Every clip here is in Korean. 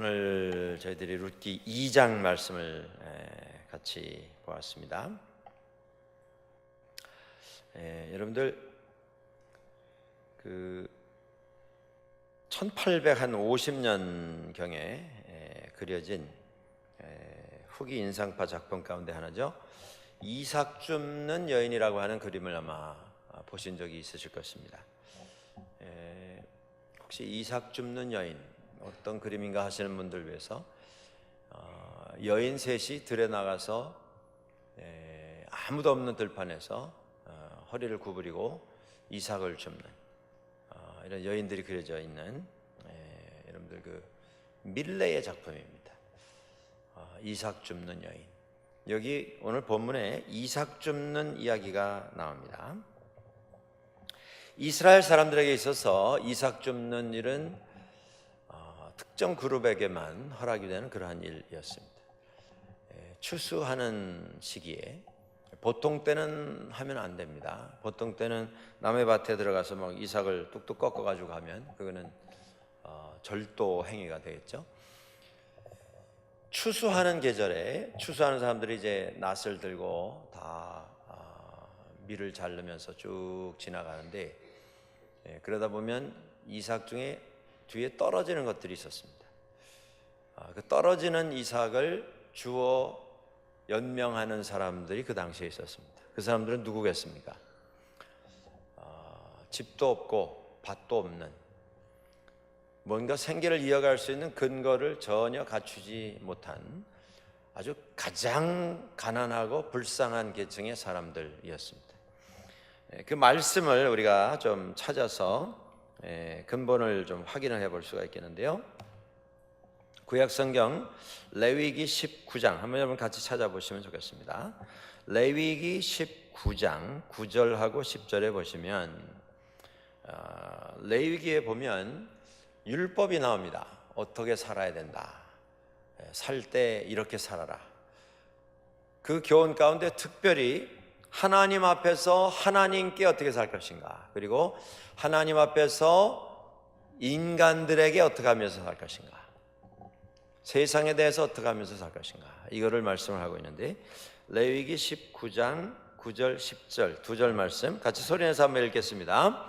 오늘 저희들이 룻기 2장 말씀을 같이 보았습니다. 여러분들 1850년 경에 그려진 후기 인상파 작품 가운데 하나죠. 이삭 줍는 여인이라고 하는 그림을 아마 보신 적이 있으실 것입니다. 혹시 이삭 줍는 여인 어떤 그림인가 하시는 분들 위해서 여인 셋이 들에 나가서 아무도 없는 들판에서 허리를 구부리고 이삭을 줍는 이런 여인들이 그려져 있는 여러분들 그 밀레의 작품입니다. 이삭 줍는 여인. 여기 오늘 본문에 이삭 줍는 이야기가 나옵니다. 이스라엘 사람들에게 있어서 이삭 줍는 일은 특정 그룹에게만 허락이 되는 그러한 일이었습니다. 추수하는 시기에 보통 때는 하면 안 됩니다. 보통 때는 남의 밭에 들어가서 막 이삭을 뚝뚝 꺾어 가지고 가면 그거는 절도 행위가 되겠죠. 추수하는 계절에 추수하는 사람들이 이제 낫을 들고 다 밀을 자르면서 쭉 지나가는데 그러다 보면 이삭 중에 뒤에 떨어지는 것들이 있었습니다. 그 떨어지는 이삭을 주워 연명하는 사람들이 그 당시에 있었습니다. 그 사람들은 누구겠습니까? 집도 없고 밭도 없는, 뭔가 생계를 이어갈 수 있는 근거를 전혀 갖추지 못한 아주 가장 가난하고 불쌍한 계층의 사람들이었습니다. 그 말씀을 우리가 좀 찾아서 근본을 좀 확인을 해볼 수가 있겠는데요. 구약성경 레위기 19장 한번 여러분 같이 찾아보시면 좋겠습니다. 레위기 19장 9절하고 10절에 보시면 레위기에 보면 율법이 나옵니다. 어떻게 살아야 된다. 살 때 이렇게 살아라. 그 교훈 가운데 특별히 하나님 앞에서 하나님께 어떻게 살 것인가, 그리고 하나님 앞에서 인간들에게 어떻게 하면서 살 것인가, 세상에 대해서 어떻게 하면서 살 것인가, 이거를 말씀을 하고 있는데 레위기 19장 9절 10절 두 절 말씀 같이 소리내서 한번 읽겠습니다.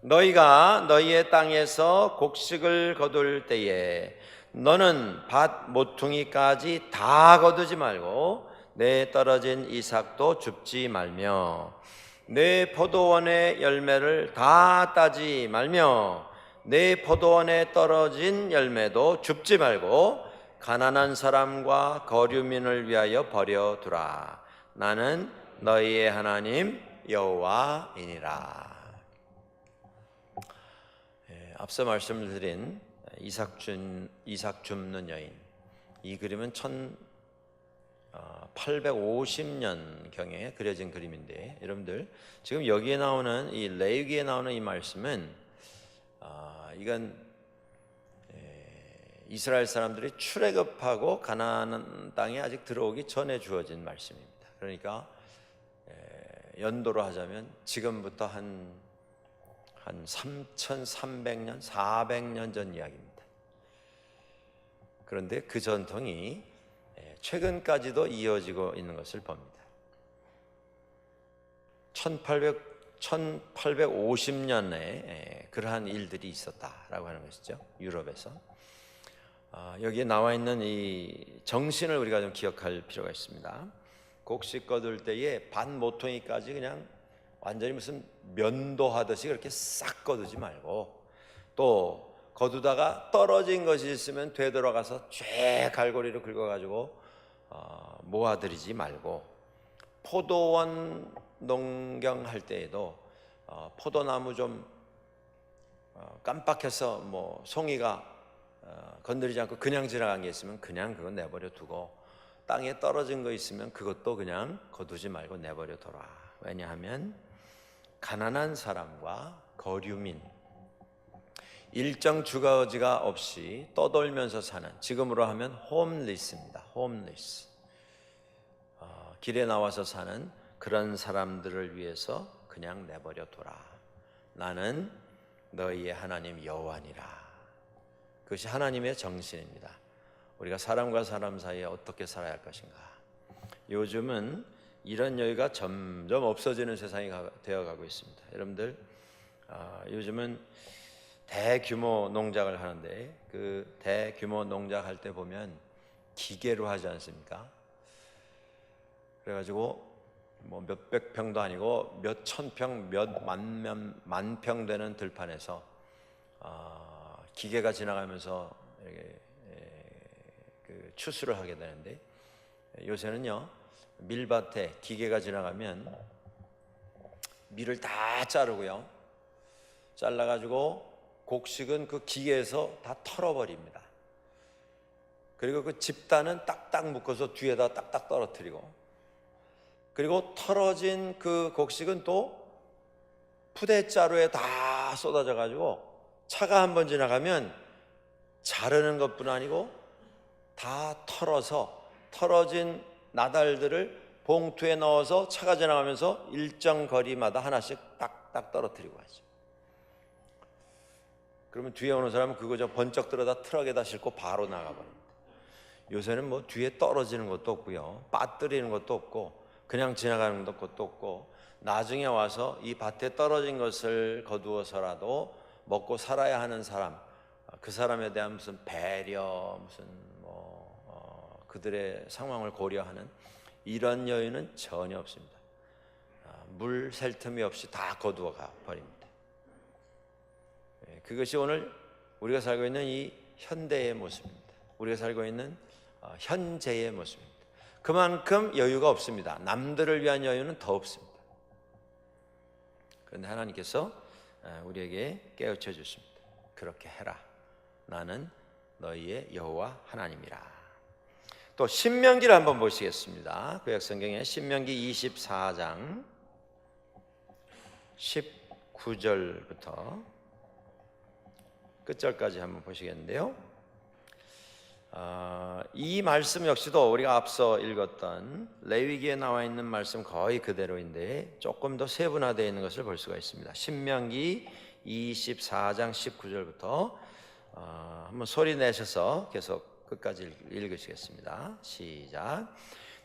너희가 너희의 땅에서 곡식을 거둘 때에 너는 밭 모퉁이까지 다 거두지 말고 내 떨어진 이삭도 줍지 말며 내 포도원의 열매를 다 따지 말며 내 포도원에 떨어진 열매도 줍지 말고 가난한 사람과 거류민을 위하여 버려두라. 나는 너희의 하나님 여호와이니라. 앞서 말씀드린 이삭 줍는 여인, 이 그림은 1850년경에 그려진 그림인데 여러분들 지금 여기에 나오는 이 레위기에 나오는 이 말씀은 이건 이스라엘 사람들이 출애굽하고 가나안 땅에 아직 들어오기 전에 주어진 말씀입니다. 그러니까 연도로 하자면 지금부터 한 3300년, 400년 전 이야기입니다. 그런데 그 전통이 최근까지도 이어지고 있는 것을 봅니다. 1850년에 그러한 일들이 있었다라고 하는 것이죠. 유럽에서. 여기에 나와 있는 이 정신을 우리가 좀 기억할 필요가 있습니다. 곡식 거둘 때에 밭 모퉁이까지 그냥 완전히 무슨 면도하듯이 그렇게 싹 거두지 말고, 또 거두다가 떨어진 것이 있으면 되돌아가서 쫙 갈고리로 긁어가지고 모아들이지 말고, 포도원 농경할 때에도 포도나무 좀 깜빡해서 뭐 송이가 건드리지 않고 그냥 지나간 게 있으면 그냥 그건 내버려 두고, 땅에 떨어진 거 있으면 그것도 그냥 거두지 말고 내버려 둬라. 왜냐하면 가난한 사람과 거류민, 일정 주거지가 없이 떠돌면서 사는, 지금으로 하면 홈리스입니다. 홈리스. 길에 나와서 사는 그런 사람들을 위해서 그냥 내버려 둬라. 나는 너희의 하나님 여호와니라. 그 그것이 하나님의 정신입니다. 우리가 사람과 사람 사이에 어떻게 살아야 할 것인가. 요즘은 이런 여유가 점점 없어지는 세상이 되어가고 있습니다. 여러분들, 요즘은 대규모 농작을 하는데 그 대규모 농작할 때 보면 기계로 하지 않습니까? 그래가지고 뭐 몇백 평도 아니고 몇 천 평, 몇 만 평 되는 들판에서 기계가 지나가면서 이렇게 그 추수를 하게 되는데, 요새는요 밀밭에 기계가 지나가면 밀을 다 자르고요, 잘라가지고 곡식은 그 기계에서 다 털어버립니다. 그리고 그 집단은 딱딱 묶어서 뒤에다 딱딱 떨어뜨리고, 그리고 털어진 그 곡식은 또 푸대자루에 다 쏟아져 가지고 차가 한번 지나가면 자르는 것뿐 아니고 다 털어서 털어진 나달들을 봉투에 넣어서 차가 지나가면서 일정 거리마다 하나씩 딱딱 떨어뜨리고 가죠. 그러면 뒤에 오는 사람은 그거 저 번쩍 들어다 트럭에다 싣고 바로 나가버립니다. 요새는 뭐 뒤에 떨어지는 것도 없고요, 빠뜨리는 것도 없고, 그냥 지나가는 것도 없고, 나중에 와서 이 밭에 떨어진 것을 거두어서라도 먹고 살아야 하는 사람, 그 사람에 대한 무슨 배려, 무슨 그들의 상황을 고려하는 이런 여유는 전혀 없습니다. 물 셀 틈이 없이 다 거두어 가 버립니다. 그것이 오늘 우리가 살고 있는 이 현대의 모습입니다. 우리가 살고 있는 현재의 모습입니다. 그만큼 여유가 없습니다. 남들을 위한 여유는 더 없습니다. 그런데 하나님께서 우리에게 깨우쳐 주십니다. 그렇게 해라. 나는 너희의 여호와 하나님이라. 또 신명기를 한번 보시겠습니다. 구약성경에 신명기 24장 19절부터 끝절까지 한번 보시겠는데요, 이 말씀 역시도 우리가 앞서 읽었던 레위기에 나와 있는 말씀 거의 그대로인데 조금 더 세분화되어 있는 것을 볼 수가 있습니다. 신명기 24장 19절부터 한번 소리 내셔서 계속 끝까지 읽으시겠습니다. 시작.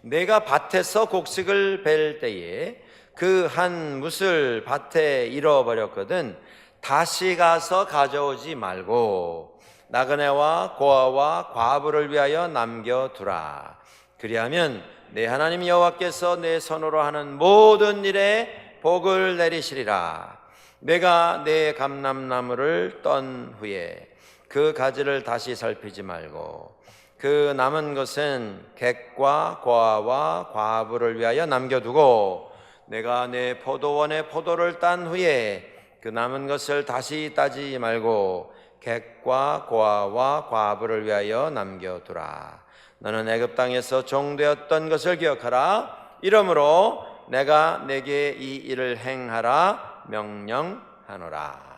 내가 밭에서 곡식을 벨 때에 그 한 뭇을 밭에 잃어버렸거든 다시 가서 가져오지 말고 나그네와 고아와 과부를 위하여 남겨두라. 그리하면 내 하나님 여호와께서 내 손으로 하는 모든 일에 복을 내리시리라. 내가 내 감람나무를 떤 후에 그 가지를 다시 살피지 말고 그 남은 것은 객과 고아와 과부를 위하여 남겨두고 내가 내 포도원의 포도를 딴 후에 그 남은 것을 다시 따지 말고 객과 고아와 과부를 위하여 남겨두라. 너는 애굽 땅에서 종되었던 것을 기억하라. 이러므로 내가 내게 이 일을 행하라 명령하노라.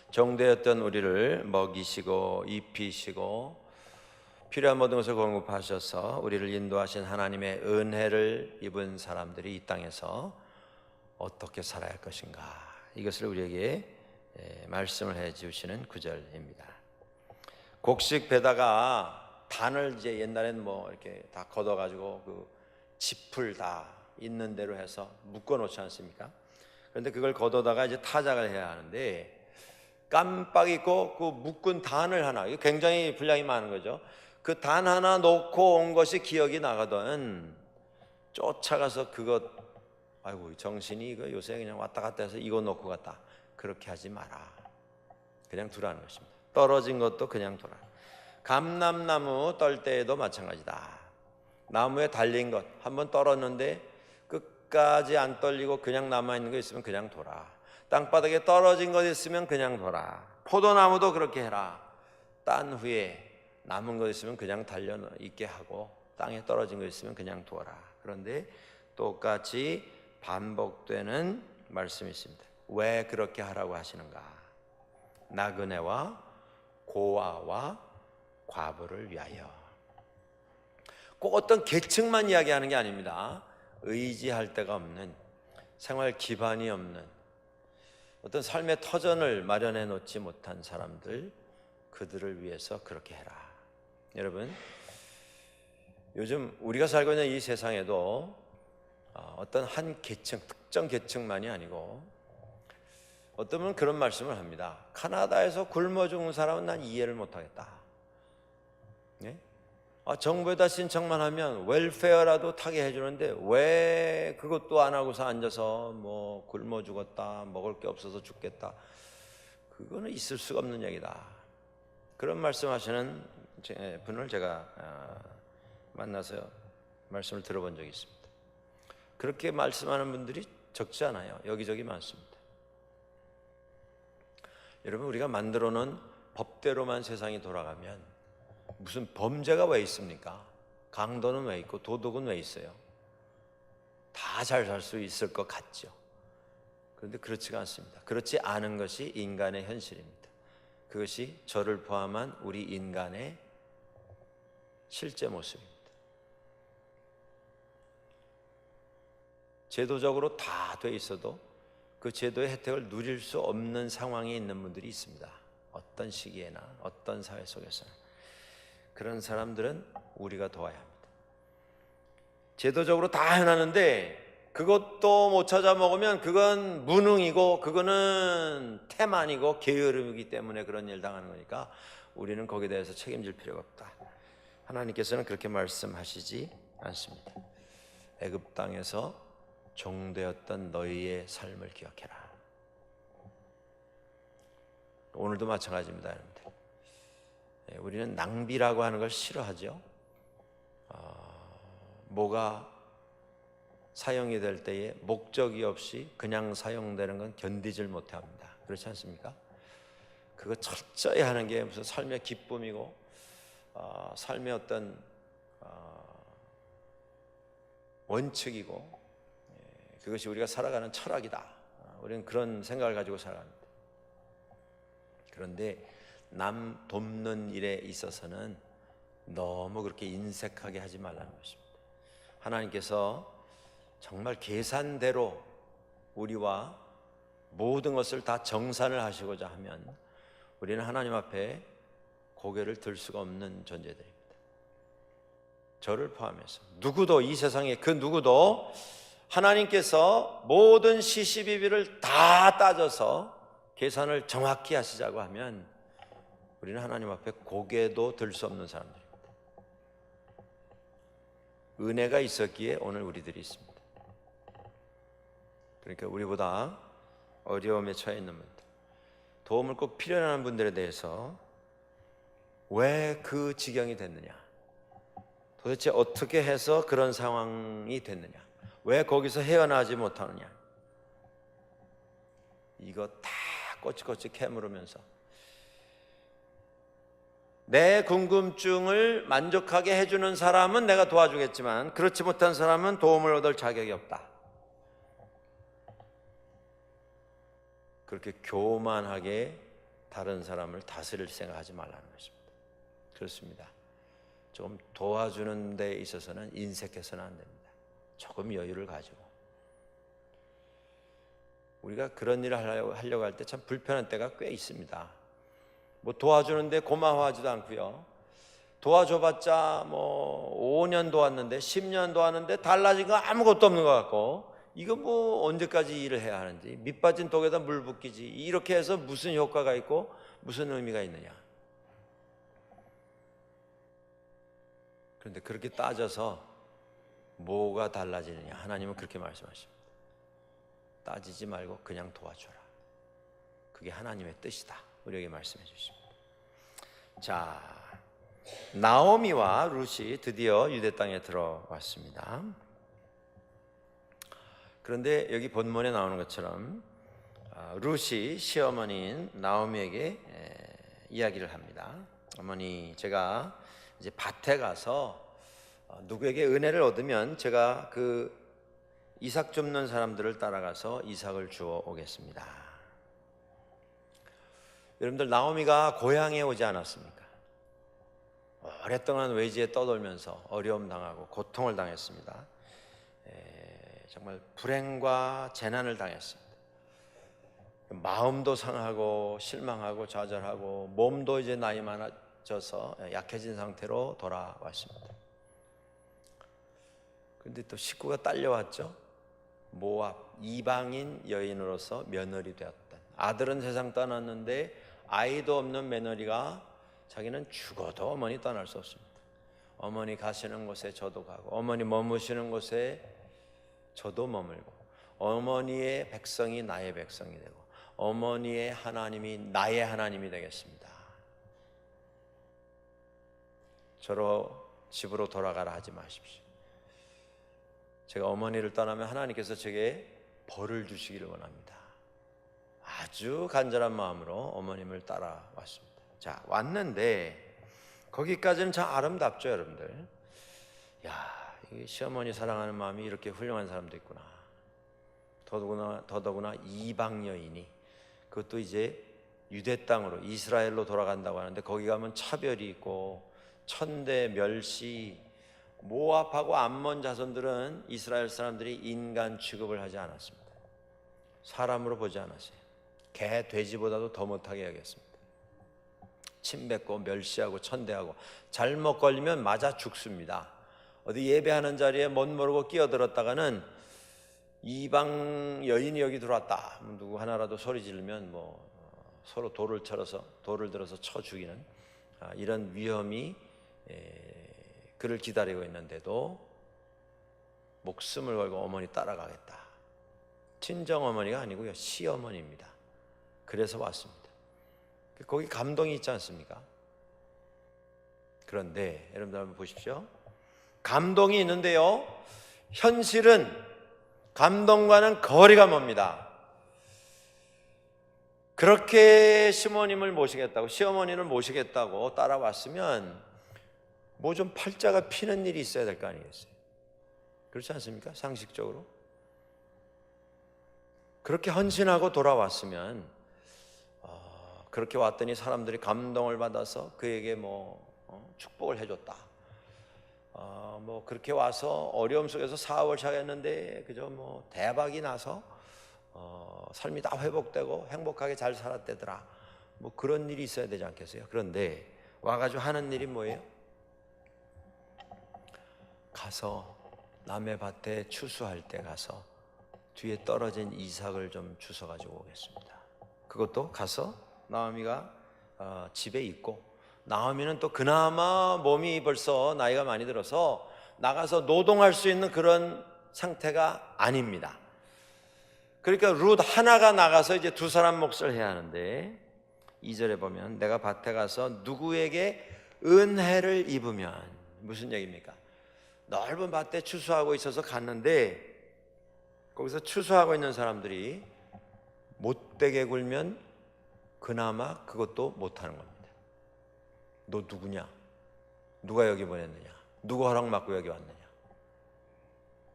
종되었던 우리를 먹이시고 입히시고 필요한 모든 것을 공급하셔서 우리를 인도하신 하나님의 은혜를 입은 사람들이 이 땅에서 어떻게 살아야 할 것인가, 이것을 우리에게 말씀을 해 주시는 구절입니다. 곡식 배다가 단을 이제 옛날에는 뭐 이렇게 다 걷어가지고 그 짚을 다 있는 대로 해서 묶어 놓지 않습니까? 그런데 그걸 걷어다가 이제 타작을 해야 하는데 깜빡 잊고 그 묶은 단을 하나, 이거 굉장히 분량이 많은 거죠. 그 단 하나 놓고 온 것이 기억이 나거든 쫓아가서 그것, 아이고 정신이 이거 요새 그냥 왔다 갔다 해서 이거 놓고 갔다, 그렇게 하지 마라. 그냥 두라는 것입니다. 떨어진 것도 그냥 두라. 감람나무 떨 때에도 마찬가지다. 나무에 달린 것 한번 떨었는데 끝까지 안 떨리고 그냥 남아있는 거 있으면 그냥 둬라. 땅바닥에 떨어진 것 있으면 그냥 둬라. 포도나무도 그렇게 해라. 딴 후에 남은 것 있으면 그냥 달려 있게 하고 땅에 떨어진 것 있으면 그냥 둬라. 그런데 똑같이 반복되는 말씀이 있습니다. 왜 그렇게 하라고 하시는가? 나그네와 고아와 과부를 위하여. 꼭 어떤 계층만 이야기하는 게 아닙니다. 의지할 데가 없는, 생활 기반이 없는, 어떤 삶의 터전을 마련해 놓지 못한 사람들, 그들을 위해서 그렇게 해라. 여러분, 요즘 우리가 살고 있는 이 세상에도 어떤 한 계층, 특정 계층만이 아니고 어떤 분은 그런 말씀을 합니다. 카나다에서 굶어 죽는 사람은 난 이해를 못하겠다. 네? 정부에다 신청만 하면 웰페어라도 타게 해주는데 왜 그것도 안 하고서 앉아서 뭐 굶어 죽었다, 먹을 게 없어서 죽겠다. 그거는 있을 수가 없는 얘기다. 그런 말씀하시는 분을 제가 만나서 말씀을 들어본 적이 있습니다. 그렇게 말씀하는 분들이 적지 않아요. 여기저기 많습니다. 여러분, 우리가 만들어 놓은 법대로만 세상이 돌아가면 무슨 범죄가 왜 있습니까? 강도는 왜 있고 도덕은 왜 있어요? 다 잘 살 수 있을 것 같죠. 그런데 그렇지가 않습니다. 그렇지 않은 것이 인간의 현실입니다. 그것이 저를 포함한 우리 인간의 실제 모습입니다. 제도적으로 다 돼 있어도 그 제도의 혜택을 누릴 수 없는 상황에 있는 분들이 있습니다. 어떤 시기에나 어떤 사회 속에서나. 그런 사람들은 우리가 도와야 합니다. 제도적으로 다 해놨는데 그것도 못 찾아 먹으면 그건 무능이고 그거는 태만이고 게으름이기 때문에 그런 일 당하는 거니까 우리는 거기에 대해서 책임질 필요가 없다. 하나님께서는 그렇게 말씀하시지 않습니다. 애굽 땅에서 종되었던 너희의 삶을 기억해라. 오늘도 마찬가지입니다, 여러분들. 우리는 낭비라고 하는 걸 싫어하죠. 뭐가 사용이 될 때에 목적이 없이 그냥 사용되는 건 견디질 못합니다. 그렇지 않습니까? 그거 철저히 하는 게 무슨 삶의 기쁨이고 삶의 어떤 원칙이고 그것이 우리가 살아가는 철학이다. 우리는 그런 생각을 가지고 살아갑니다. 그런데 남 돕는 일에 있어서는 너무 그렇게 인색하게 하지 말라는 것입니다. 하나님께서 정말 계산대로 우리와 모든 것을 다 정산을 하시고자 하면 우리는 하나님 앞에 고개를 들 수가 없는 존재들입니다. 저를 포함해서 누구도, 이 세상에 그 누구도 하나님께서 모든 시시비비를 다 따져서 계산을 정확히 하시자고 하면 우리는 하나님 앞에 고개도 들 수 없는 사람들입니다. 은혜가 있었기에 오늘 우리들이 있습니다. 그러니까 우리보다 어려움에 처해 있는 분들, 도움을 꼭 필요로 하는 분들에 대해서 왜 그 지경이 됐느냐, 도대체 어떻게 해서 그런 상황이 됐느냐, 왜 거기서 헤어나지 못하느냐, 이거 다 꼬치꼬치 캐물으면서 내 궁금증을 만족하게 해주는 사람은 내가 도와주겠지만 그렇지 못한 사람은 도움을 얻을 자격이 없다. 그렇게 교만하게 다른 사람을 다스릴 생각하지 말라는 것입니다. 그렇습니다. 조금 도와주는 데 있어서는 인색해서는 안 됩니다. 조금 여유를 가지고. 우리가 그런 일을 하려고 할 때 참 불편한 때가 꽤 있습니다. 뭐 도와주는데 고마워하지도 않고요. 도와줘봤자 뭐 5년 도왔는데 10년 도왔는데 달라진 거 아무것도 없는 것 같고, 이거 뭐 언제까지 일을 해야 하는지, 밑 빠진 독에다 물 붓기지, 이렇게 해서 무슨 효과가 있고 무슨 의미가 있느냐. 그런데 그렇게 따져서 뭐가 달라지느냐, 하나님은 그렇게 말씀하십니다. 따지지 말고 그냥 도와줘라. 그게 하나님의 뜻이다. 우리에게 말씀해 주십니다. 자, 나오미와 룻이 드디어 유대 땅에 들어왔습니다. 그런데 여기 본문에 나오는 것처럼 룻이 시어머니인 나오미에게 이야기를 합니다. 어머니, 제가 이제 밭에 가서 누구에게 은혜를 얻으면 제가 그 이삭 줍는 사람들을 따라가서 이삭을 주워 오겠습니다. 여러분들, 나오미가 고향에 오지 않았습니까? 오랫동안 외지에 떠돌면서 어려움 당하고 고통을 당했습니다. 정말 불행과 재난을 당했습니다. 마음도 상하고 실망하고 좌절하고 몸도 이제 나이 많아져서 약해진 상태로 돌아왔습니다. 그런데 또 식구가 딸려왔죠. 모압 이방인 여인으로서 며느리 되었던, 아들은 세상 떠났는데 아이도 없는 며느리가 자기는 죽어도 어머니 떠날 수 없습니다. 어머니 가시는 곳에 저도 가고, 어머니 머무시는 곳에 저도 머물고, 어머니의 백성이 나의 백성이 되고, 어머니의 하나님이 나의 하나님이 되겠습니다. 저로 집으로 돌아가라 하지 마십시오. 제가 어머니를 떠나면 하나님께서 제게 벌을 주시기를 원합니다. 아주 간절한 마음으로 어머님을 따라왔습니다. 자, 왔는데 거기까지는 참 아름답죠, 여러분들. 야, 이 시어머니 사랑하는 마음이 이렇게 훌륭한 사람도 있구나. 더더구나 이방 여인이, 그것도 이제 유대 땅으로 이스라엘로 돌아간다고 하는데 거기 가면 차별이 있고 천대 멸시, 모압하고 암몬 자손들은 이스라엘 사람들이 인간 취급을 하지 않았습니다. 사람으로 보지 않았어요. 개, 돼지보다도 더 못하게 여겼습니다. 침뱉고 멸시하고 천대하고, 잘못 걸리면 맞아 죽습니다. 어디 예배하는 자리에 못 모르고 끼어들었다가는 이방 여인이 여기 들어왔다, 누구 하나라도 소리 지르면 서로 돌을 들어서 쳐 죽이는 이런 위험이 그를 기다리고 있는데도 목숨을 걸고 어머니 따라가겠다. 친정 어머니가 아니고요, 시어머니입니다. 그래서 왔습니다. 거기 감동이 있지 않습니까? 그런데 여러분들 한번 보십시오. 감동이 있는데요, 현실은 감동과는 거리가 멉니다. 그렇게 시어머님을 모시겠다고, 시어머니를 모시겠다고 따라왔으면 뭐 좀 팔자가 피는 일이 있어야 될 거 아니겠어요? 그렇지 않습니까? 상식적으로. 그렇게 헌신하고 돌아왔으면, 그렇게 왔더니 사람들이 감동을 받아서 그에게 축복을 해줬다. 그렇게 와서 어려움 속에서 사업을 시작했는데 그저 대박이 나서 삶이 다 회복되고 행복하게 잘 살았대더라. 그런 일이 있어야 되지 않겠어요? 그런데 와가지고 하는 일이 뭐예요? 가서 남의 밭에 추수할 때 가서 뒤에 떨어진 이삭을 좀 주워가지고 오겠습니다. 그것도 가서 나오미가 집에 있고, 나오미는 또 그나마 몸이 벌써 나이가 많이 들어서 나가서 노동할 수 있는 그런 상태가 아닙니다. 그러니까 룻 하나가 나가서 이제 두 사람 몫을 해야 하는데, 2절에 보면 내가 밭에 가서 누구에게 은혜를 입으면, 무슨 얘기입니까? 넓은 밭에 추수하고 있어서 갔는데 거기서 추수하고 있는 사람들이 못되게 굴면 그나마 그것도 못하는 겁니다. 너 누구냐? 누가 여기 보냈느냐? 누구 허락 받고 여기 왔느냐?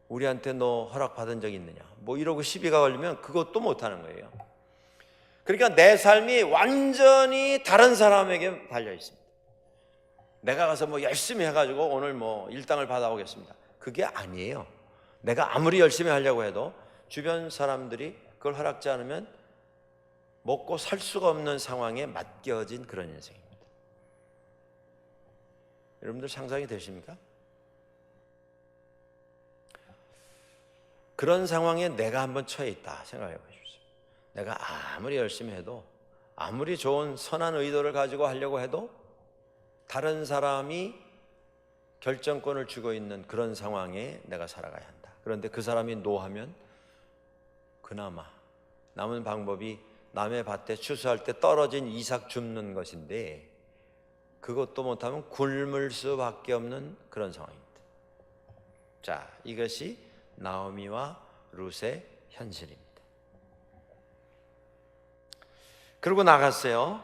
우리한테 너 허락 받은 적 있느냐? 이러고 시비가 걸리면 그것도 못하는 거예요. 그러니까 내 삶이 완전히 다른 사람에게 달려 있습니다. 내가 가서 열심히 해가지고 오늘 일당을 받아오겠습니다, 그게 아니에요. 내가 아무리 열심히 하려고 해도 주변 사람들이 그걸 허락지 않으면 먹고 살 수가 없는 상황에 맡겨진 그런 인생입니다. 여러분들 상상이 되십니까? 그런 상황에 내가 한번 처해 있다 생각해 보십시오. 내가 아무리 열심히 해도, 아무리 좋은 선한 의도를 가지고 하려고 해도 다른 사람이 결정권을 쥐고 있는 그런 상황에 내가 살아가야 한다. 그런데 그 사람이 노하면 그나마 남은 방법이 남의 밭에 추수할 때 떨어진 이삭 줍는 것인데, 그것도 못하면 굶을 수밖에 없는 그런 상황입니다. 자, 이것이 나오미와 룻의 현실입니다. 그리고 나갔어요.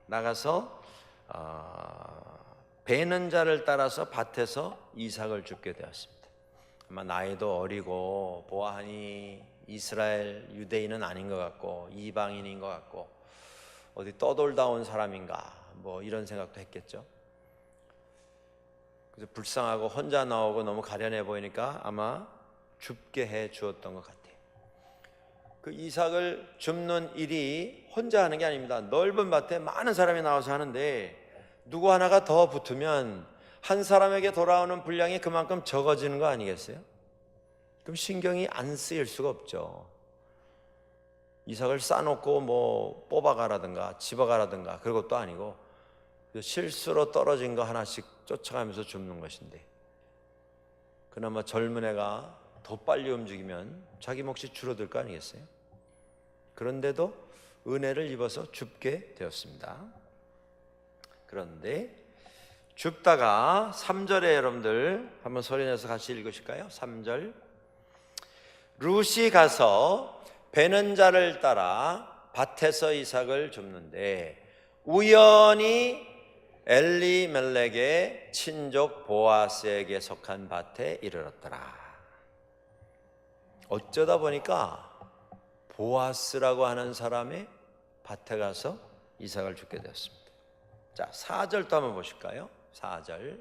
나가서 베는 자를 따라서 밭에서 이삭을 줍게 되었습니다. 아마 나이도 어리고 보아하니 이스라엘 유대인은 아닌 것 같고 이방인인 것 같고 어디 떠돌다 온 사람인가 이런 생각도 했겠죠. 그래서 불쌍하고 혼자 나오고 너무 가련해 보이니까 아마 줍게 해 주었던 것 같아요. 그 이삭을 줍는 일이 혼자 하는 게 아닙니다. 넓은 밭에 많은 사람이 나와서 하는데 누구 하나가 더 붙으면 한 사람에게 돌아오는 분량이 그만큼 적어지는 거 아니겠어요? 그럼 신경이 안 쓰일 수가 없죠. 이삭을 싸놓고 뭐 뽑아가라든가 집어가라든가 그런 것도 아니고 실수로 떨어진 거 하나씩 쫓아가면서 줍는 것인데, 그나마 젊은 애가 더 빨리 움직이면 자기 몫이 줄어들 거 아니겠어요? 그런데도 은혜를 입어서 줍게 되었습니다. 그런데 줍다가 3절에 여러분들 한번 소리내서 같이 읽으실까요? 3절. 룻이 가서 베는 자를 따라 밭에서 이삭을 줍는데 우연히 엘리멜렉의 친족 보아스에게 속한 밭에 이르렀더라. 어쩌다 보니까 보아스라고 하는 사람의 밭에 가서 이삭을 줍게 되었습니다. 자, 4절도 한번 보실까요? 4절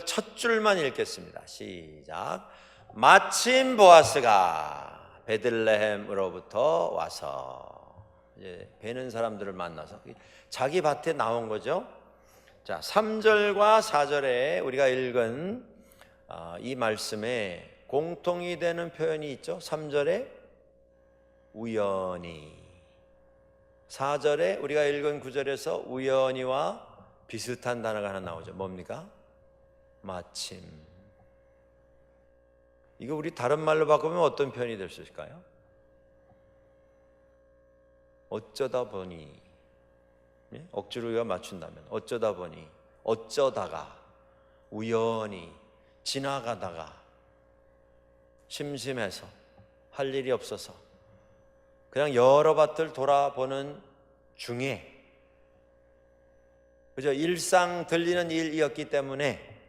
첫 줄만 읽겠습니다. 시작. 마침 보아스가 베들레헴으로부터 와서, 이제 베는 사람들을 만나서 자기 밭에 나온 거죠. 자, 3절과 4절에 우리가 읽은 이 말씀에 공통이 되는 표현이 있죠. 3절에 우연히, 4절에 우리가 읽은 9절에서 우연히와 비슷한 단어가 하나 나오죠. 뭡니까? 마침. 이거 우리 다른 말로 바꾸면 어떤 표현이 될 수 있을까요? 어쩌다 보니. 억지로 우리가 맞춘다면 어쩌다 보니, 어쩌다가, 우연히, 지나가다가, 심심해서, 할 일이 없어서 그냥 여러 밭을 돌아보는 중에, 그죠? 일상 들리는 일이었기 때문에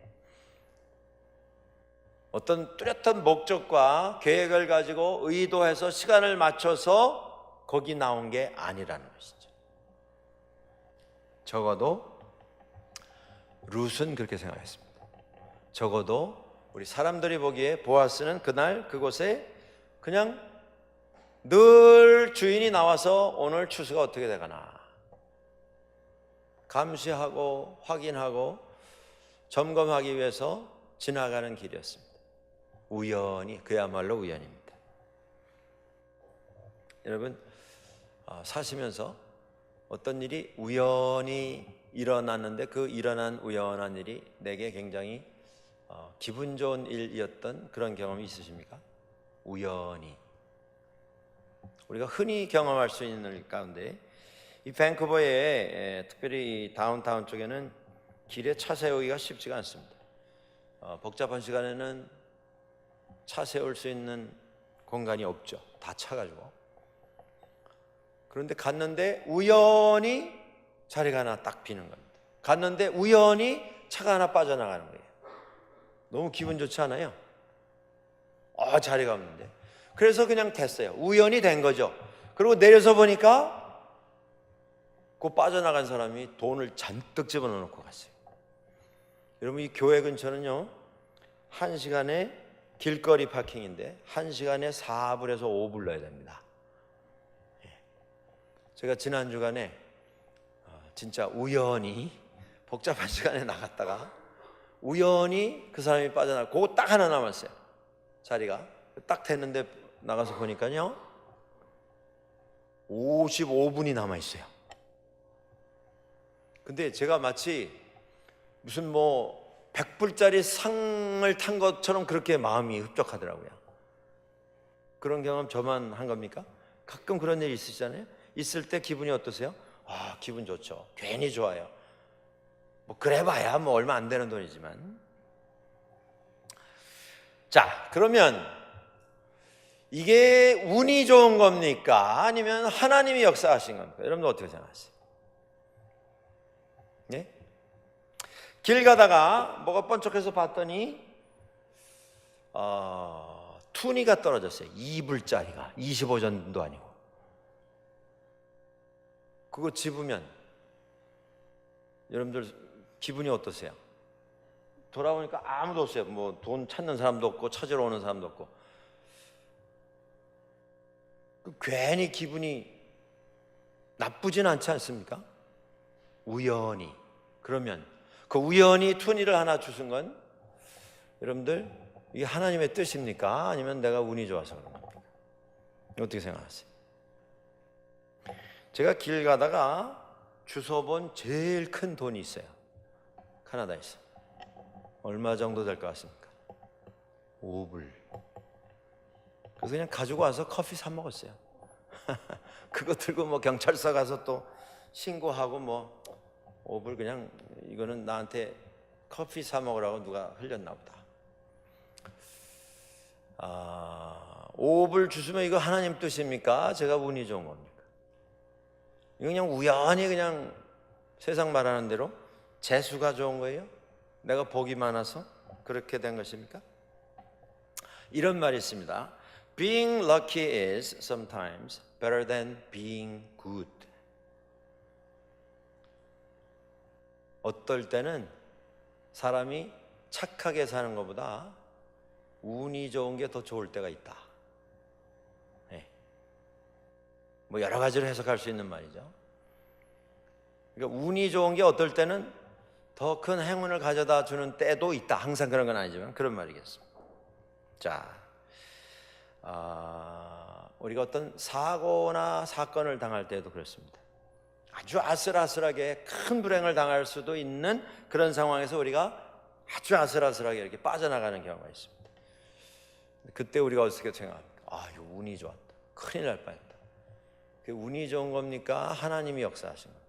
어떤 뚜렷한 목적과 계획을 가지고 의도해서 시간을 맞춰서 거기 나온 게 아니라는 것이죠. 적어도 룻은 그렇게 생각했습니다. 적어도 우리 사람들이 보기에 보아스는 그날 그곳에 그냥 늘 주인이 나와서 오늘 추수가 어떻게 되거나 감시하고 확인하고 점검하기 위해서 지나가는 길이었습니다. 우연히, 그야말로 우연입니다. 여러분, 사시면서 어떤 일이 우연히 일어났는데 그 일어난 우연한 일이 내게 굉장히 기분 좋은 일이었던 그런 경험이 있으십니까? 우연히. 우리가 흔히 경험할 수 있는 일 가운데 이 밴쿠버의 특별히 다운타운 쪽에는 길에 차 세우기가 쉽지가 않습니다. 복잡한 시간에는 차 세울 수 있는 공간이 없죠. 다 차가지고. 그런데 갔는데 우연히 자리가 하나 딱 비는 겁니다. 갔는데 우연히 차가 하나 빠져나가는 거예요. 너무 기분 좋지 않아요? 자리가 없는데. 그래서 그냥 됐어요. 우연히 된 거죠. 그리고 내려서 보니까 그 빠져나간 사람이 돈을 잔뜩 집어넣고 갔어요. 여러분, 이 교회 근처는요 1시간에 길거리 파킹인데 1시간에 4불에서 5불 넣어야 됩니다. 제가 지난 주간에 진짜 우연히 복잡한 시간에 나갔다가 우연히 그 사람이 빠져나가고 그거 딱 하나 남았어요. 자리가 딱 됐는데 나가서 보니까요 55분이 남아있어요. 근데 제가 마치 무슨 뭐 100불짜리 상을 탄 것처럼 그렇게 마음이 흡족하더라고요. 그런 경험 저만 한 겁니까? 가끔 그런 일이 있으시잖아요. 있을 때 기분이 어떠세요? 기분 좋죠. 괜히 좋아요. 뭐 그래봐야 뭐 얼마 안 되는 돈이지만. 자, 그러면 이게 운이 좋은 겁니까? 아니면 하나님이 역사하신 겁니까? 여러분들 어떻게 생각하세요? 네? 길 가다가 뭐가 번쩍해서 봤더니 투니가 떨어졌어요. 2불짜리가 25전도 아니고. 그거 집으면 여러분들 기분이 어떠세요? 돌아오니까 아무도 없어요. 뭐 돈 찾는 사람도 없고 찾으러 오는 사람도 없고. 괜히 기분이 나쁘진 않지 않습니까? 우연히. 그러면 그 우연히 투니를 하나 주신 건 여러분들 이게 하나님의 뜻입니까? 아니면 내가 운이 좋아서 그런 겁니까? 어떻게 생각하세요? 제가 길 가다가 주워본 제일 큰 돈이 있어요. 캐나다에서. 얼마 정도 될 것 같습니까? 5불. 그래서 그냥 가지고 와서 커피 사 먹었어요. 그거 들고 뭐 경찰서 가서 또 신고하고 뭐 5불 그냥 이거는 나한테 커피 사 먹으라고 누가 흘렸나 보다. 5불 주시면 이거 하나님 뜻입니까? 제가 운이 좋은 겁니까? 이거 그냥 우연히 그냥 세상 말하는 대로 재수가 좋은 거예요? 내가 복이 많아서 그렇게 된 것입니까? 이런 말이 있습니다. Being lucky is sometimes better than being good. 어떨 때는 사람이 착하게 사는 것보다 운이 좋은 게 더 좋을 때가 있다. 네. 뭐 여러 가지로 해석할 수 있는 말이죠. 그러니까 운이 좋은 게 어떨 때는 더 큰 행운을 가져다 주는 때도 있다. 항상 그런 건 아니지만 그런 말이겠습니다. 자, 우리가 어떤 사고나 사건을 당할 때도 그렇습니다. 아주 아슬아슬하게 큰 불행을 당할 수도 있는 그런 상황에서 우리가 아주 아슬아슬하게 이렇게 빠져나가는 경우가 있습니다. 그때 우리가 어떻게 생각합니까? 이거 운이 좋았다. 큰일 날 뻔했다. 그게 운이 좋은 겁니까? 하나님이 역사하신 겁니까?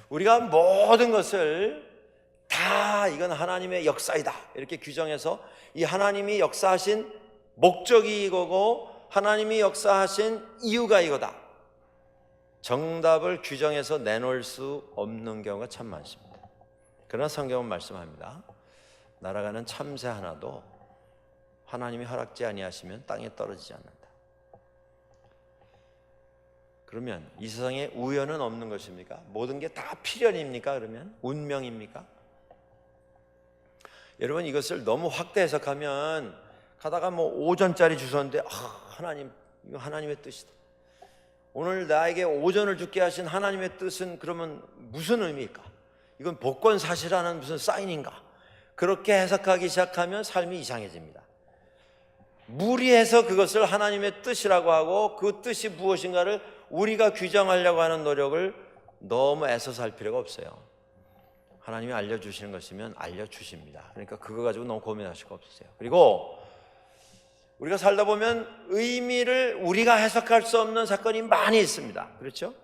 우리가 모든 것을 다 이건 하나님의 역사이다 이렇게 규정해서 이 하나님이 역사하신 목적이 이거고 하나님이 역사하신 이유가 이거다 정답을 규정해서 내놓을 수 없는 경우가 참 많습니다. 그러나 성경은 말씀합니다. 날아가는 참새 하나도 하나님이 허락지 아니하시면 땅에 떨어지지 않는다. 그러면 이 세상에 우연은 없는 것입니까? 모든 게 다 필연입니까? 그러면 운명입니까? 여러분 이것을 너무 확대 해석하면 가다가 뭐 5전짜리 주셨는데 하나님 이거 하나님의 뜻이다. 오늘 나에게 5전을 죽게 하신 하나님의 뜻은 그러면 무슨 의미일까? 이건 복권사실하는 무슨 사인인가? 그렇게 해석하기 시작하면 삶이 이상해집니다. 무리해서 그것을 하나님의 뜻이라고 하고 그 뜻이 무엇인가를 우리가 규정하려고 하는 노력을 너무 애써서 할 필요가 없어요. 하나님이 알려주시는 것이면 알려주십니다. 그러니까 그거 가지고 너무 고민하실 거 없으세요. 그리고 우리가 살다 보면 의미를 우리가 해석할 수 없는 사건이 많이 있습니다. 그렇죠?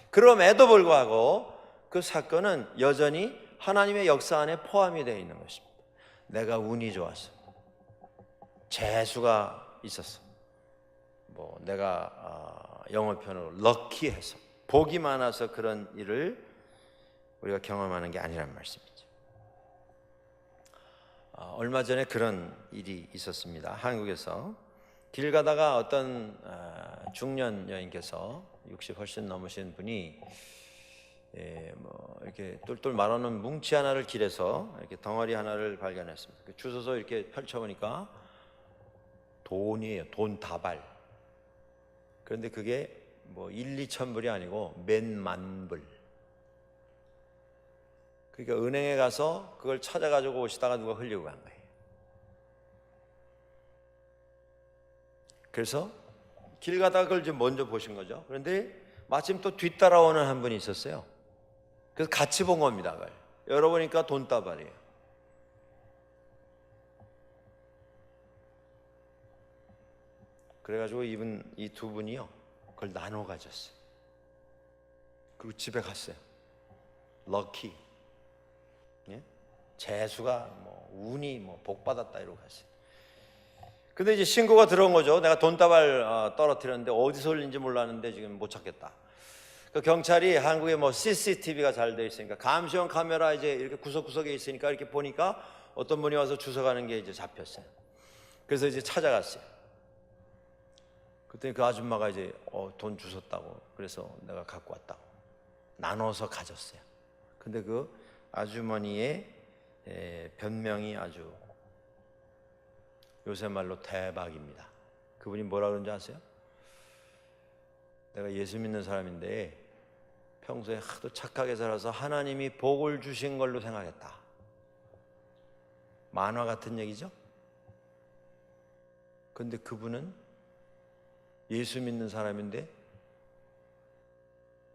그럼에도 불구하고 그 사건은 여전히 하나님의 역사 안에 포함이 되어 있는 것입니다. 내가 운이 좋았어. 재수가 있었어. 뭐 내가 영어 표현으로 럭키해서 복이 많아서 그런 일을 우리가 경험하는 게 아니란 말씀이죠. 얼마 전에 그런 일이 있었습니다. 한국에서 길 가다가 어떤 중년 여인께서 60 훨씬 넘으신 분이 뭐 이렇게 똘똘 말하는 뭉치 하나를 길에서 이렇게 덩어리 하나를 발견했습니다. 주워서 이렇게 펼쳐보니까 돈이에요. 돈 다발. 그런데 그게 뭐 1, 2천 불이 아니고 몇만 불. 그러니까 은행에 가서 그걸 찾아가지고 오시다가 누가 흘리고 간 거예요. 그래서 길 가다가 그걸 좀 먼저 보신 거죠. 그런데 마침 또 뒤따라오는 한 분이 있었어요. 그래서 같이 본 겁니다. 그걸 열어보니까 돈다발이에요. 그래가지고 이 두 분이요 그걸 나눠 가졌어요. 그리고 집에 갔어요. 럭키, 예? 재수가 뭐 운이 뭐 복 받았다 이러고 갔어요. 근데 이제 신고가 들어온 거죠. 내가 돈다발 떨어뜨렸는데 어디서 흘린지 몰랐는데 지금 못 찾겠다. 그 경찰이 한국에 뭐 CCTV가 잘 돼 있으니까 감시용 카메라 이제 이렇게 구석구석에 있으니까 이렇게 보니까 어떤 분이 와서 주워가는 게 이제 잡혔어요. 그래서 이제 찾아갔어요. 그때 그 아줌마가 이제 돈 주웠다고 그래서 내가 갖고 왔다고 나눠서 가졌어요. 근데 그 아주머니의 변명이 아주 요새 말로 대박입니다. 그분이 뭐라 그런지 아세요? 내가 예수 믿는 사람인데 평소에 하도 착하게 살아서 하나님이 복을 주신 걸로 생각했다. 만화 같은 얘기죠? 근데 그분은 예수 믿는 사람인데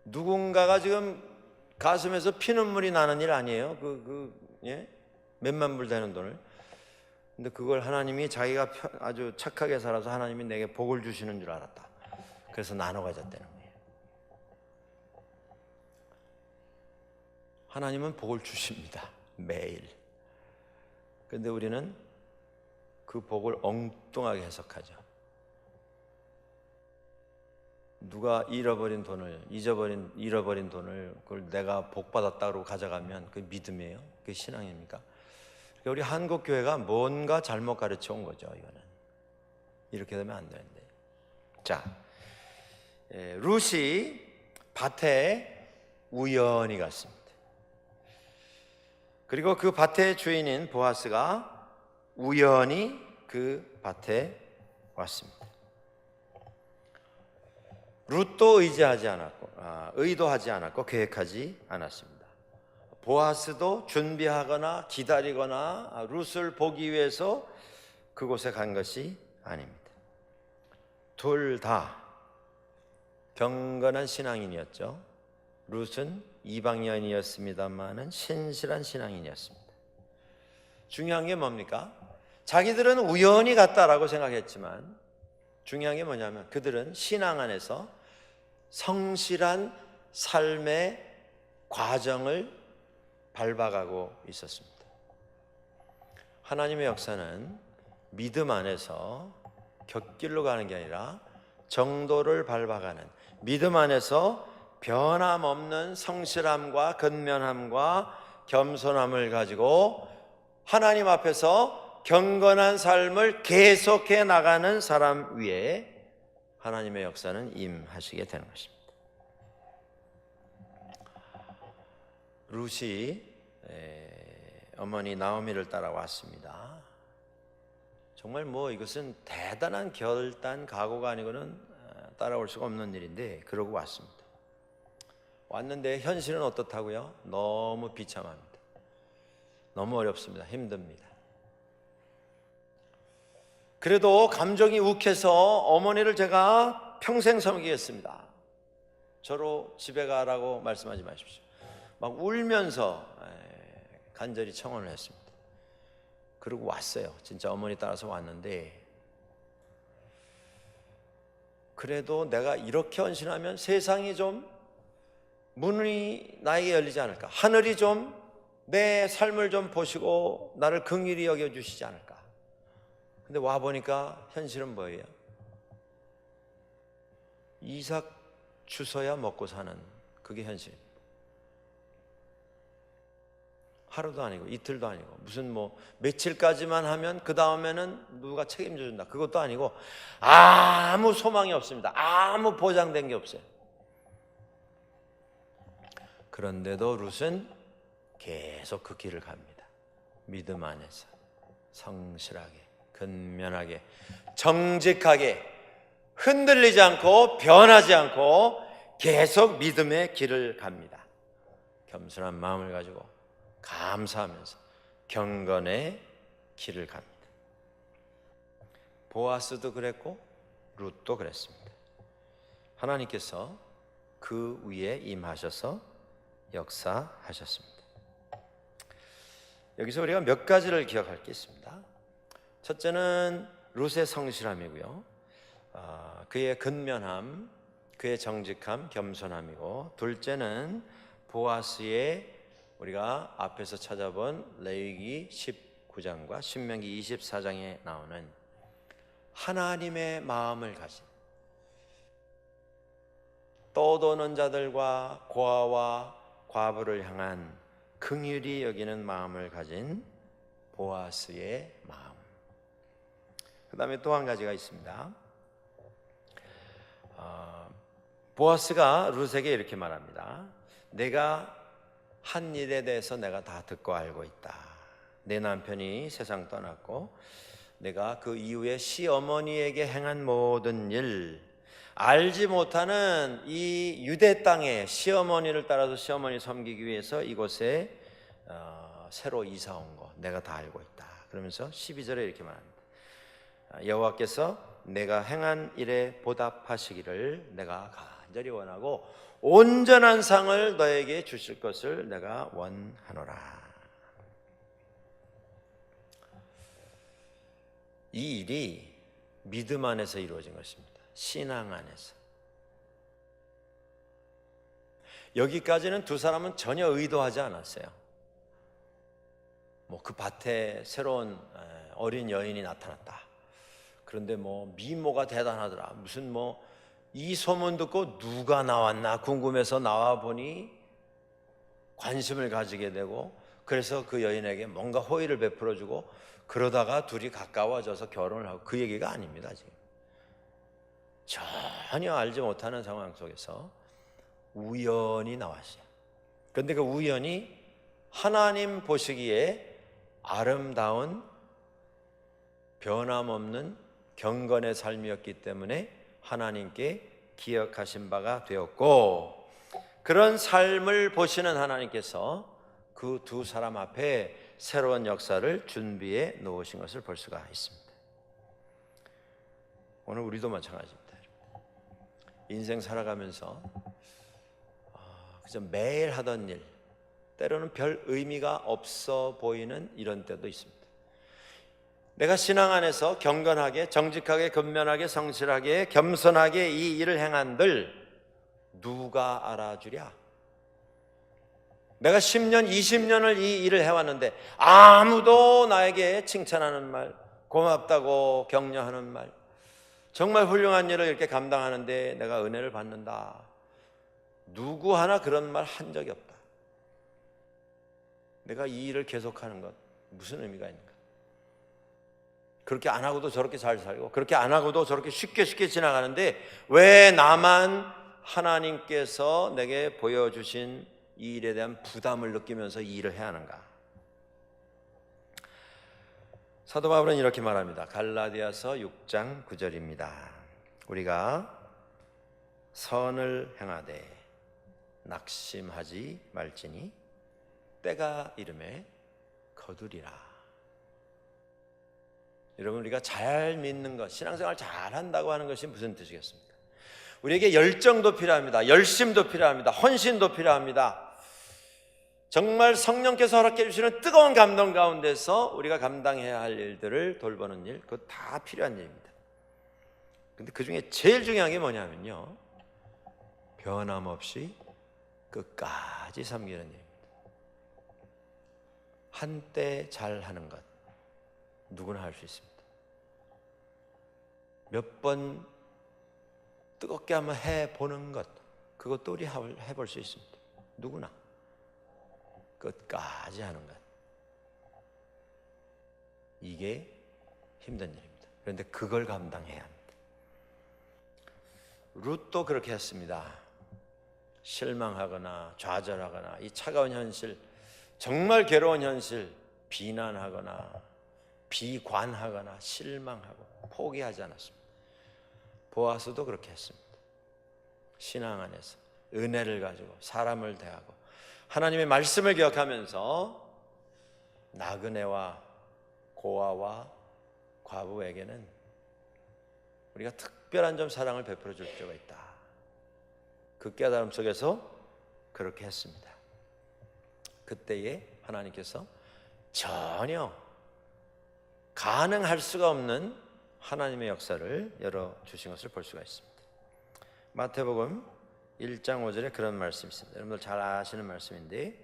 누군가가 지금 가슴에서 피눈물이 나는 일 아니에요? 예? 몇만 불 되는 돈을. 근데 그걸 하나님이 자기가 아주 착하게 살아서 하나님이 내게 복을 주시는 줄 알았다. 그래서 나눠 가졌다는 거예요. 하나님은 복을 주십니다. 매일. 근데 우리는 그 복을 엉뚱하게 해석하죠. 누가 잃어버린 돈을, 잃어버린 돈을 그걸 내가 복 받았다고 가져가면 그게 믿음이에요? 그게 신앙입니까? 그러니까 우리 한국 교회가 뭔가 잘못 가르쳐 온 거죠. 이거는 이렇게 되면 안 되는데. 자, 룻이 밭에 우연히 갔습니다. 그리고 그 밭의 주인인 보아스가 우연히 그 밭에 왔습니다. 룻도 의도하지 않았고 계획하지 않았습니다. 보아스도 준비하거나 기다리거나 룻을 보기 위해서 그곳에 간 것이 아닙니다. 둘 다 경건한 신앙인이었죠. 룻은 이방인이었습니다만은 신실한 신앙인이었습니다. 중요한 게 뭡니까? 자기들은 우연히 갔다라고 생각했지만 중요한 게 뭐냐면 그들은 신앙 안에서 성실한 삶의 과정을 밟아가고 있었습니다. 하나님의 역사는 믿음 안에서 곁길로 가는 게 아니라 정도를 밟아가는 믿음 안에서 변함없는 성실함과 근면함과 겸손함을 가지고 하나님 앞에서 경건한 삶을 계속해 나가는 사람 위에 하나님의 역사는 임하시게 되는 것입니다. 룻이 어머니 나오미를 따라왔습니다. 정말 이것은 대단한 결단 각오가 아니고는 따라올 수가 없는 일인데 그러고 왔습니다. 왔는데 현실은 어떻다고요? 너무 비참합니다. 너무 어렵습니다. 힘듭니다. 그래도 감정이 욱해서 어머니를 제가 평생 섬기겠습니다. 저로 집에 가라고 말씀하지 마십시오. 막 울면서 간절히 청혼을 했습니다. 그리고 왔어요. 진짜 어머니 따라서 왔는데 그래도 내가 이렇게 헌신하면 세상이 좀 문이 나에게 열리지 않을까? 하늘이 좀 내 삶을 좀 보시고 나를 긍휼히 여겨주시지 않을까? 근데 와보니까 현실은 뭐예요? 이삭 주서야 먹고 사는 그게 현실입니다. 하루도 아니고 이틀도 아니고 무슨 며칠까지만 하면 그 다음에는 누가 책임져 준다 그것도 아니고 아무 소망이 없습니다. 아무 보장된 게 없어요. 그런데도 룻은 계속 그 길을 갑니다. 믿음 안에서 성실하게 근면하게 정직하게 흔들리지 않고 변하지 않고 계속 믿음의 길을 갑니다. 겸손한 마음을 가지고 감사하면서 경건의 길을 갑니다. 보아스도 그랬고 룻도 그랬습니다. 하나님께서 그 위에 임하셔서 역사하셨습니다. 여기서 우리가 몇 가지를 기억할 게 있습니다. 첫째는 룻의 성실함이고요. 그의 근면함, 그의 정직함, 겸손함이고 둘째는 보아스의 우리가 앞에서 찾아본 레위기 19장과 신명기 24장에 나오는 하나님의 마음을 가진 떠도는 자들과 고아와 과부를 향한 긍휼히 여기는 마음을 가진 보아스의 마음. 그 다음에 또 한 가지가 있습니다. 보아스가 룻에게 이렇게 말합니다. 내가 한 일에 대해서 내가 다 듣고 알고 있다. 내 남편이 세상 떠났고 내가 그 이후에 시어머니에게 행한 모든 일, 알지 못하는 이 유대 땅에 시어머니를 따라서 시어머니 섬기기 위해서 이곳에 새로 이사 온 거 내가 다 알고 있다. 그러면서 12절에 이렇게 말합니다. 여호와께서 내가 행한 일에 보답하시기를 내가 간절히 원하고 온전한 상을 너에게 주실 것을 내가 원하노라. 이 일이 믿음 안에서 이루어진 것입니다. 신앙 안에서. 여기까지는 두 사람은 전혀 의도하지 않았어요. 그 밭에 새로운 어린 여인이 나타났다. 그런데 미모가 대단하더라. 무슨 이 소문 듣고 누가 나왔나 궁금해서 나와 보니 관심을 가지게 되고, 그래서 그 여인에게 뭔가 호의를 베풀어주고, 그러다가 둘이 가까워져서 결혼을 하고, 그 얘기가 아닙니다. 지금 전혀 알지 못하는 상황 속에서 우연히 나왔어요. 그런데 그 우연이 하나님 보시기에 아름다운 변함없는 경건의 삶이었기 때문에 하나님께 기억하신 바가 되었고, 그런 삶을 보시는 하나님께서 그 두 사람 앞에 새로운 역사를 준비해 놓으신 것을 볼 수가 있습니다. 오늘 우리도 마찬가지입니다. 인생 살아가면서 그저 매일 하던 일, 때로는 별 의미가 없어 보이는 이런 때도 있습니다. 내가 신앙 안에서 경건하게, 정직하게, 근면하게, 성실하게, 겸손하게 이 일을 행한들 누가 알아주랴? 내가 10년, 20년을 이 일을 해왔는데 아무도 나에게 칭찬하는 말, 고맙다고 격려하는 말, 정말 훌륭한 일을 이렇게 감당하는데 내가 은혜를 받는다, 누구 하나 그런 말 한 적이 없다. 내가 이 일을 계속하는 것 무슨 의미가 있는가? 그렇게 안 하고도 저렇게 잘 살고, 그렇게 안 하고도 저렇게 쉽게 지나가는데 왜 나만 하나님께서 내게 보여주신 이 일에 대한 부담을 느끼면서 이 일을 해야 하는가? 사도 바울은 이렇게 말합니다. 갈라디아서 6장 9절입니다. 우리가 선을 행하되 낙심하지 말지니 때가 이름에 거두리라. 여러분, 우리가 잘 믿는 것, 신앙생활 잘 한다고 하는 것이 무슨 뜻이겠습니까? 우리에게 열정도 필요합니다. 열심도 필요합니다. 헌신도 필요합니다. 정말 성령께서 허락해 주시는 뜨거운 감동 가운데서 우리가 감당해야 할 일들을 돌보는 일, 그거 다 필요한 일입니다. 근데 그 중에 제일 중요한 게 뭐냐면요, 변함없이 끝까지 섬기는 일입니다. 한때 잘하는 것 누구나 할 수 있습니다. 몇 번 뜨겁게 한번 해보는 것, 그것도 우리 해볼 수 있습니다. 누구나 끝까지 하는 것, 이게 힘든 일입니다. 그런데 그걸 감당해야 합니다. 룻도 그렇게 했습니다. 실망하거나 좌절하거나 이 차가운 현실, 정말 괴로운 현실, 비난하거나 비관하거나 실망하고 포기하지 않았습니다. 보아스도 그렇게 했습니다. 신앙 안에서 은혜를 가지고 사람을 대하고 하나님의 말씀을 기억하면서 나그네와 고아와 과부에게는 우리가 특별한 좀 사랑을 베풀어 줄 필요가 있다. 그 깨달음 속에서 그렇게 했습니다. 그때에 하나님께서 전혀 가능할 수가 없는 하나님의 역사를 열어주신 것을 볼 수가 있습니다. 마태복음 1장 5절에 그런 말씀이 있습니다. 여러분들 잘 아시는 말씀인데,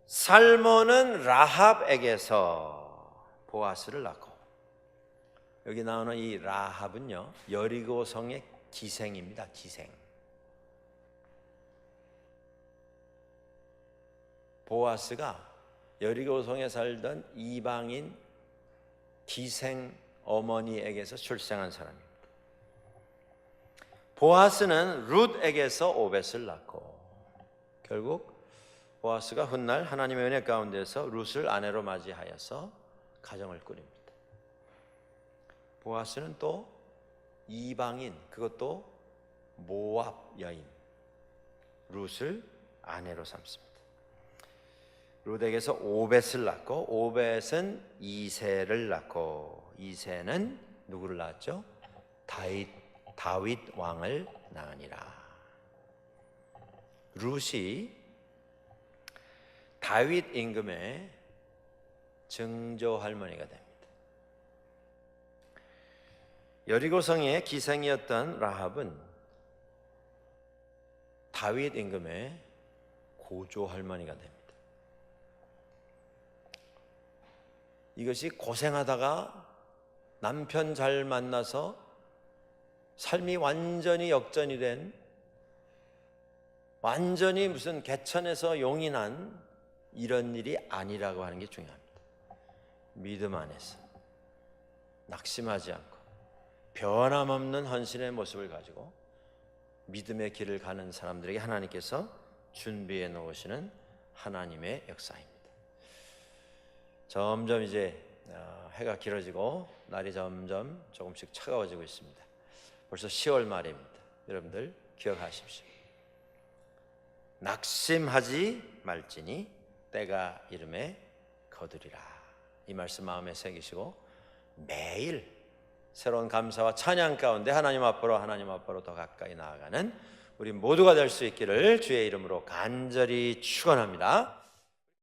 살몬은 라합에게서 보아스를 낳고, 여기 나오는 이 라합은요, 여리고성의 기생입니다. 기생. 보아스가 여리고성에 살던 이방인 기생 어머니에게서 출생한 사람입니다. 보아스는 룻에게서 오벳을 낳고, 결국 보아스가 훗날 하나님의 은혜 가운데서 룻을 아내로 맞이하여서 가정을 꾸립니다. 보아스는 또 이방인, 그것도 모압 여인 룻을 아내로 삼습니다. 룻에게서 오벳을 낳고 오벳은 이새를 낳고 이새는 누구를 낳았죠? 다윗 왕을 낳으니라. 룻이 다윗 임금의 증조 할머니가 됩니다. 여리고성의 기생이었던 라합은 다윗 임금의 고조 할머니가 됩니다. 이것이 고생하다가 남편 잘 만나서 삶이 완전히 역전이 된, 완전히 무슨 개천에서 용이 난 이런 일이 아니라고 하는 게 중요합니다. 믿음 안에서 낙심하지 않고 변함없는 헌신의 모습을 가지고 믿음의 길을 가는 사람들에게 하나님께서 준비해 놓으시는 하나님의 역사입니다. 점점 이제 해가 길어지고 날이 점점 조금씩 차가워지고 있습니다. 벌써 10월 말입니다. 여러분들 기억하십시오. 낙심하지 말지니 때가 이름에 거두리라. 이 말씀 마음에 새기시고 매일 새로운 감사와 찬양 가운데 하나님 앞으로 더 가까이 나아가는 우리 모두가 될 수 있기를 주의 이름으로 간절히 축원합니다.